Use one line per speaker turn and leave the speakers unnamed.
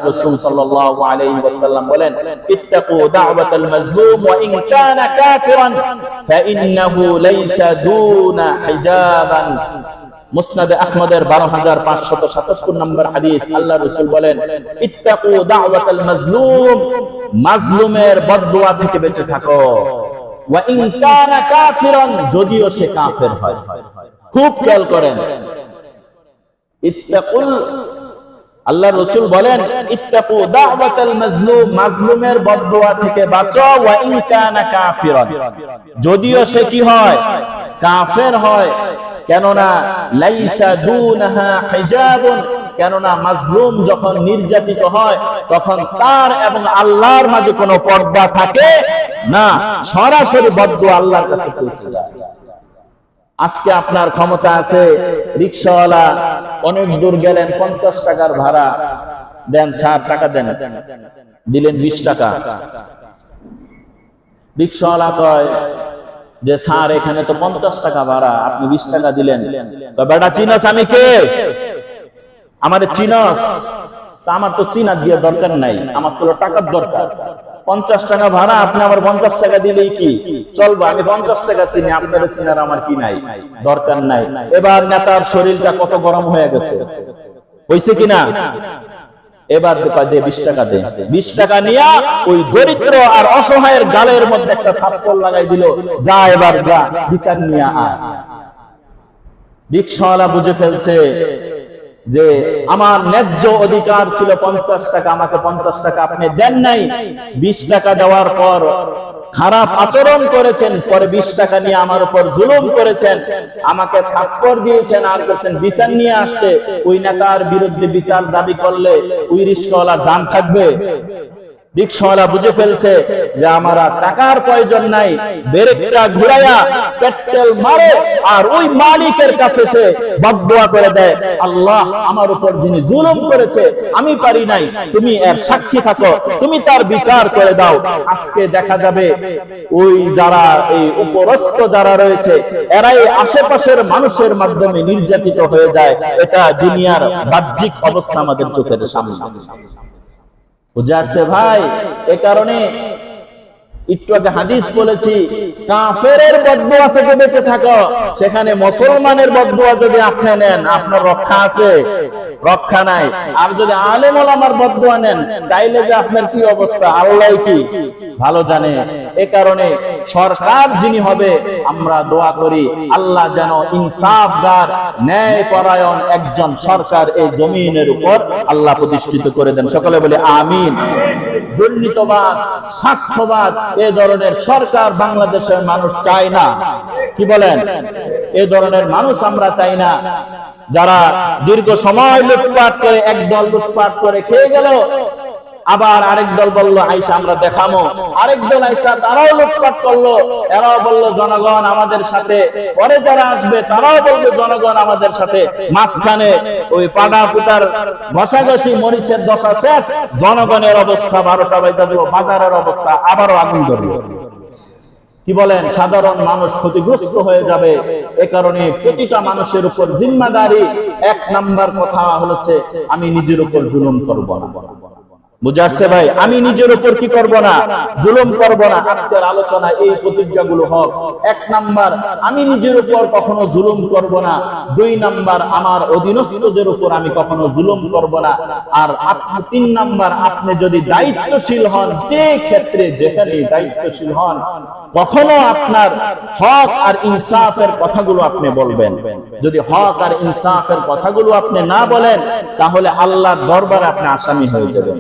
রাসূল সাল্লাল্লাহু আলাইহি ওয়াসাল্লাম বলেন, ইত্তাকু দাওয়াতাল মাজলুম ওয়া ইন কানা কাফিরান ফাইন্নাহু লাইসা দুনা হিজাবান। মুসনাদে আহমদের 12577 নম্বর হাদিস। আল্লাহ রাসূল বলেন, ইত্তাকু দাওয়াতাল মাজলুম, মাজলুমের বদদুয়া থেকে বেঁচে থাকো। ওয়া ইন কানা কাফিরান, যদিও সে কাফের হয়। খুব খেয়াল করেন, ইত্তাকুল, আল্লাহ রাসূল বলেন, ইত্তাকু দাওয়াতাল মাজলুম, মাজলুমের বদদুয়া থেকে বাঁচো। ওয়া ইন কানা কাফিরান, যদিও সে কি হয়? কাফের হয়। কেননা লাইসা দুনহা হিজাবুন, কেননা মাজলুম যখন নির্যাতিত হয় তখন তার এবং আল্লাহর মাঝে কোনো পর্দা থাকে না, সরাসরি বদদুয়া আল্লাহর কাছে পৌঁছে যায়। আজকে আপনার ক্ষমতা আছে, রিকশাওয়ালা অনেক দূর গেলেন, 50 টাকার ভাড়া দেন, স্যার টাকা দেন, দিলেন 20 টাকা। রিকশাওয়ালা কয় যে স্যার এখানে তো 50 টাকা ভাড়া, আপনি 20 টাকা দিলেন। তো বেটা চিনস আমি কে? আমারে চিনস? তা আমার তো চিনা দিয়ে দরকার নাই, আমার তো টাকার দরকার। 50 টাকা ভাড়া, আপনি আমার 50 টাকা দিলেই কি চলবে? আমি 50 টাকা চিনি, আপনার চিনার আমার কি নাই, দরকার নাই। এবার নেতার শরীরটা কত গরম হয়ে গেছে, হইছে কিনা? এবার দে 20 টাকা দে। 20 টাকা নিয়া ওই দরিদ্র আর অসহায়ের গালের মধ্যে একটা থাপ্পড় লাগাই দিল, যা এবার যা বিচার নিয়া আয়। রিকশাওয়ালা বুঝে ফেলছে যে আমার ন্যায্য অধিকার ছিল 50 টাকা, আমাকে 50 টাকা আপনি দেন নাই। 20 টাকা দেওয়ার পর খারাপ আচরণ করেছেন, পরে 20 টাকা নিয়ে আমার উপর জুলুম করেছেন, আমাকে থাপ্পড় দিয়েছেন, আর করেছেন বিচার নিয়ে আসতে। ওই নেতার বিরুদ্ধে বিচার দাবি করলে ওই রিকশাওয়ালার জান থাকবে? রিকশাওয়ালা বুঝে ফেলছে যে আমার টাকার প্রয়োজন নাই, ব্রেকটা ঘুরাইয়া পেট্রোল মারে আর ওই মালিকের কাছে সে বদদুয়া করে দেয়, আল্লাহ আমার উপর যিনি জুলুম করেছে আমি পারি নাই, তুমি এর সাক্ষী থাকো, তুমি তার বিচার করে দাও। আজকে দেখা যাবে ওই যারা এই উপরস্থ যারা রয়েছে এরাই আশেপাশের মানুষের মাধ্যমে নির্যাতিত হয়ে যায়। এটা দুনিয়ার বাহ্যিক অবস্থা আমাদের চোখের সামনে। বুঝে আসছে ভাই? এ কারণে একটু আগে হাদিস বলেছি, কাফেরের বদদুয়া থেকে বেঁচে থাকো। সেখানে মুসলমানের বদদুয়া যদি আপনি নেন, আপনার রক্ষা আছে? রক্ষা নাই। আর যদি আলেম ওলামার বদদুয়া নেন, তাইলে যে আপনার কি অবস্থা আল্লাহ কি ভালো জানে। এ কারণে সরকার যিনি হবে, আমরা দোয়া করি আল্লাহ যেন ইনসাফগার, ন্যায় পরায়ণ একজন সরকার এই জমিনের উপর আল্লাহ প্রতিষ্ঠিত করে দেন। সকলে বলে আমিন। দুর্নীতিবাদ, স্বার্থবাদ, এ ধরনের সরকার বাংলাদেশের মানুষ চায় না। কি বলেন? এ ধরনের মানুষ আমরা চাই না। যারা দীর্ঘ সময় লুটপাট করে, একদল লুটপাট করে খেয়ে গেল, আবার আরেক দল বললো আইসা আমরা দেখামো, আরেক দল আইসা তারাও লুটপাট করলো, এরাও বললো জনগণ আমাদের সাথে, পরে যারা আসবে তারাও বলবে জনগণ আমাদের সাথে। মাঝখানে ওই পাটা পুটার ঘষাঘষি, মরিচের দশা শেষ, জনগণের অবস্থা 12টা বাজে দেব, বাজারের অবস্থা আবারও আগুন ধরবে। কি বলেন? সাধারণ মানুষ ক্ষতিগ্রস্ত হয়ে যাবে। এ কারণে প্রতিটা মানুষের উপর জিম্মাদারি, 1 নাম্বার কথা হচ্ছে আমি নিজের উপর জুলুম করব না। বুঝে আসছে ভাই? আমি নিজের উপর কি করব না? জুলুম করব না। আজকের আলোচনা এই প্রতিজ্ঞাগুলো হোক। 1 নাম্বার, আমি নিজের উপর কখনো জুলুম করব না। 2 নাম্বার, আমার অধীনস্থদের উপর আমি কখনো জুলুম করব না। আর 3 নাম্বার, আপনি যদি দায়িত্বশীল হন, যে ক্ষেত্রে যেখানে দায়িত্বশীল হন, কখনো আপনার হক আর ইনসাফের কথাগুলো আপনি বলবেন। যদি হক আর ইনসাফের কথাগুলো আপনি না বলেন, তাহলে আল্লাহর দরবারে আপনি আসামি হয়ে যাবেন।